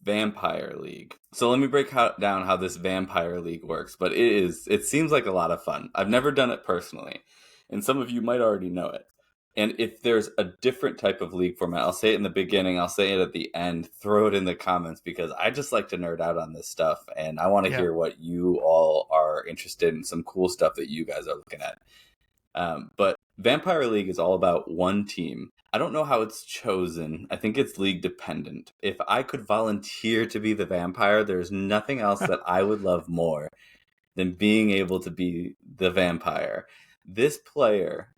Vampire League. So let me break down how this Vampire League works, but it seems like a lot of fun. I've never done it personally, and some of you might already know it. And if there's a different type of league format, I'll say it in the beginning, I'll say it at the end, throw it in the comments, because I just like to nerd out on this stuff, and I want to hear what you all are interested in, some cool stuff that you guys are looking at. But Vampire League is all about one team. I don't know how it's chosen. I think it's league dependent. If I could volunteer to be the vampire, there's nothing else that I would love more than being able to be the vampire. This player,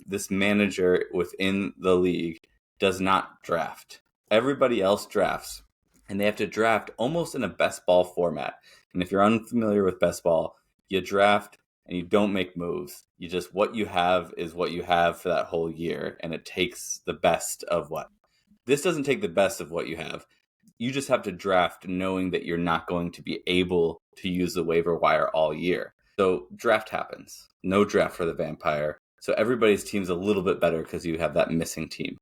this manager within the league, does not draft. Everybody else drafts, and they have to draft almost in a best ball format. And if you're unfamiliar with best ball, you draft and you don't make moves. You just, what you have is what you have for that whole year, and it takes the best of what. This doesn't take the best of what you have. You just have to draft knowing that you're not going to be able to use the waiver wire all year. So draft happens. No draft for the vampire. So everybody's team's a little bit better because you have that missing team.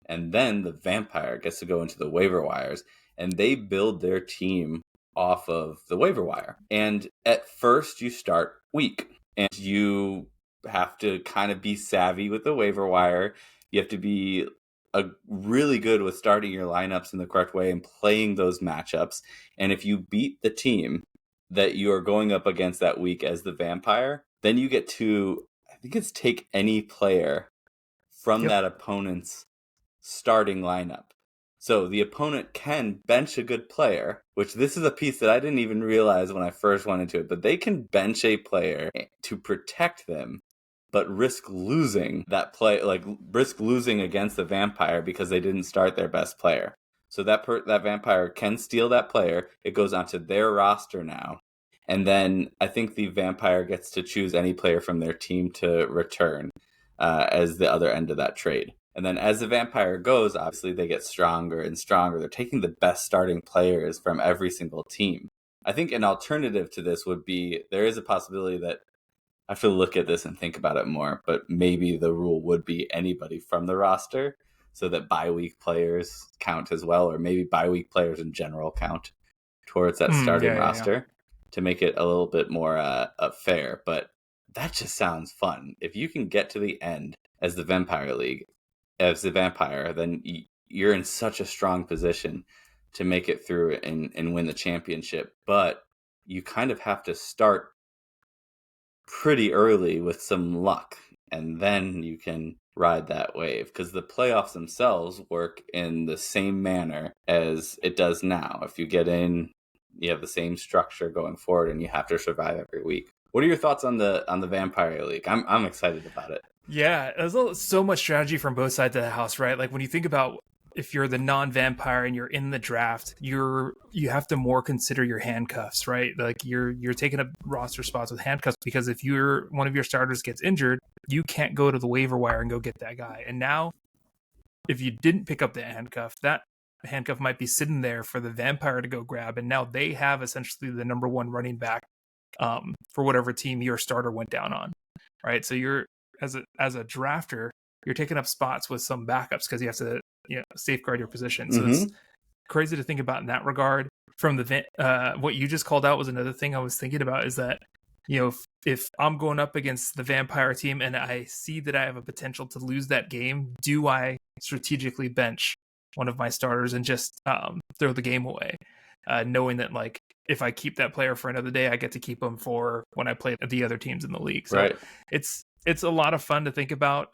And then the vampire gets to go into the waiver wires, and they build their team off of the waiver wire. And at first you start weak, and you have to kind of be savvy with the waiver wire. You have to be really good with starting your lineups in the correct way and playing those matchups. And if you beat the team that you are going up against that week as the vampire, then you get to, I think it's take any player from that opponent's starting lineup. So the opponent can bench a good player, which this is a piece that I didn't even realize when I first went into it, but they can bench a player to protect them, but risk losing that play, like risk losing against the vampire because they didn't start their best player. So that vampire can steal that player. It goes onto their roster now. And then I think the vampire gets to choose any player from their team to return as the other end of that trade. And then as the vampire goes, obviously they get stronger and stronger. They're taking the best starting players from every single team. I think an alternative to this would be, there is a possibility that, I have to look at this and think about it more, but maybe the rule would be anybody from the roster, so that bye-week players count as well, or maybe bye-week players in general count towards that starting roster to make it a little bit more fair. But that just sounds fun. If you can get to the end as the Vampire League, as the vampire, then you're in such a strong position to make it through and win the championship. But you kind of have to start pretty early with some luck, and then you can ride that wave, because the playoffs themselves work in the same manner as it does now. If you get in, you have the same structure going forward, and you have to survive every week. What are your thoughts on the Vampire League? I'm excited about it. Yeah, there's so much strategy from both sides of the house, right? Like when you think about, if you're the non-vampire and you're in the draft, you have to more consider your handcuffs, right? Like you're taking up roster spots with handcuffs, because if one of your starters gets injured, you can't go to the waiver wire and go get that guy. And now, if you didn't pick up that handcuff might be sitting there for the vampire to go grab, and now they have essentially the number one running back for whatever team your starter went down on, right? So you're, as a drafter, you're taking up spots with some backups because you have to safeguard your position. So it's crazy to think about in that regard. From the what you just called out was another thing I was thinking about, is that if I'm going up against the vampire team and I see that I have a potential to lose that game, do I strategically bench one of my starters and just throw the game away, knowing that like if I keep that player for another day, I get to keep them for when I play the other teams in the league. So right. It's a lot of fun to think about.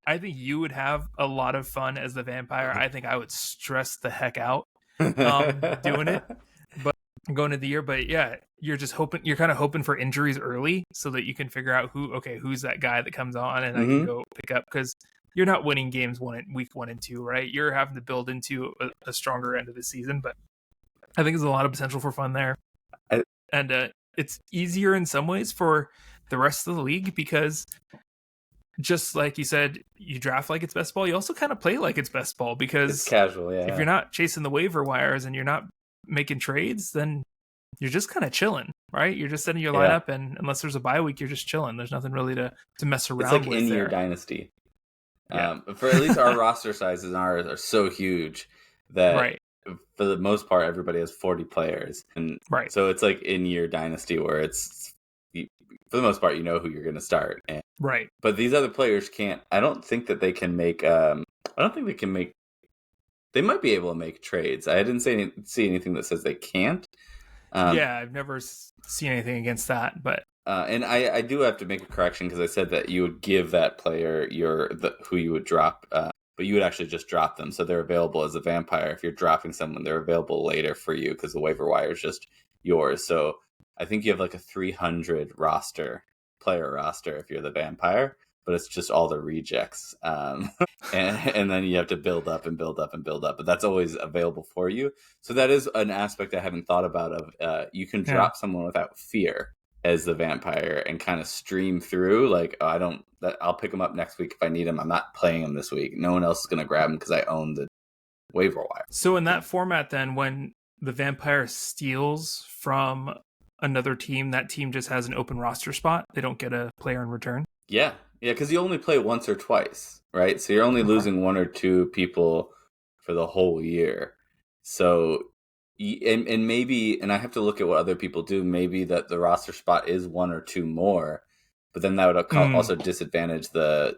I think you would have a lot of fun as the vampire. I think I would stress the heck out doing it, but going into the year. But yeah, you're kind of hoping for injuries early so that you can figure out who's that guy that comes on and I can go pick up, because you're not winning games week 1 and 2, right? You're having to build into a stronger end of the season. But I think there's a lot of potential for fun there. And it's easier in some ways for the rest of the league, because just like you said, you draft like it's best ball. You also kind of play like it's best ball, because it's casual. Yeah. If you're not chasing the waiver wires and you're not making trades, then you're just kind of chilling, right? You're just setting your lineup, and unless there's a bye week, you're just chilling. There's nothing really to mess around with. It's like in your dynasty. For at least our roster sizes are so huge that for the most part, everybody has 40 players, and Right. so it's like in your dynasty where it's for the most part you know who you're going to start. Right. But these other players can't. I don't think that they can make. I don't think they can make. They might be able to make trades. I didn't see anything that says they can't. Yeah, I've never seen anything against that, but And I do have to make a correction because I said that you would give that player who you would drop, but you would actually just drop them, so they're available as a vampire. If you're dropping someone, they're available later for you because the waiver wire is just yours. So I think you have like a 300 player roster if you're the vampire, but it's just all the rejects. And then you have to build up and build up and build up, but that's always available for you. So that is an aspect I haven't thought about of you can drop someone without fear as the vampire and kind of stream through like, oh, I'll pick him up next week if I need him. I'm not playing him this week. No one else is going to grab him because I own the waiver wire. So in that format, then, when the vampire steals from another team, that team just has an open roster spot. They don't get a player in return. Yeah, because you only play once or twice, right? So you're only losing one or two people for the whole year. So, and maybe, and I have to look at what other people do. Maybe that the roster spot is one or two more, but then that would also disadvantage the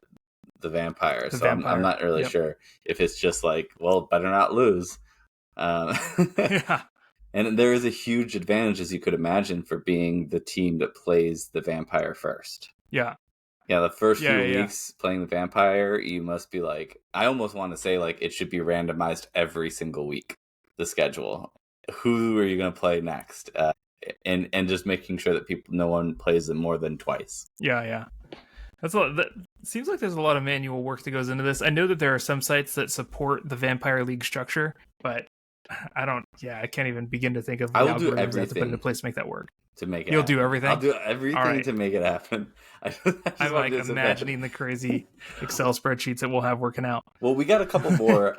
vampire. I'm not really sure if it's just like, well, better not lose. Yeah. And there is a huge advantage, as you could imagine, for being the team that plays the vampire first. Yeah. Yeah, the first few weeks playing the vampire, you must be like, I almost want to say like it should be randomized every single week, the schedule. Who are you going to play next? And just making sure that no one plays them more than twice. Yeah. That seems like there's a lot of manual work that goes into this. I know that there are some sites that support the Vampire League structure, but I can't even begin to think of the algorithms that have to put into place to make that work. You'll do everything? I'll do everything to make it happen. I'm like imagining the crazy Excel spreadsheets that we'll have working out. Well, we got a couple more.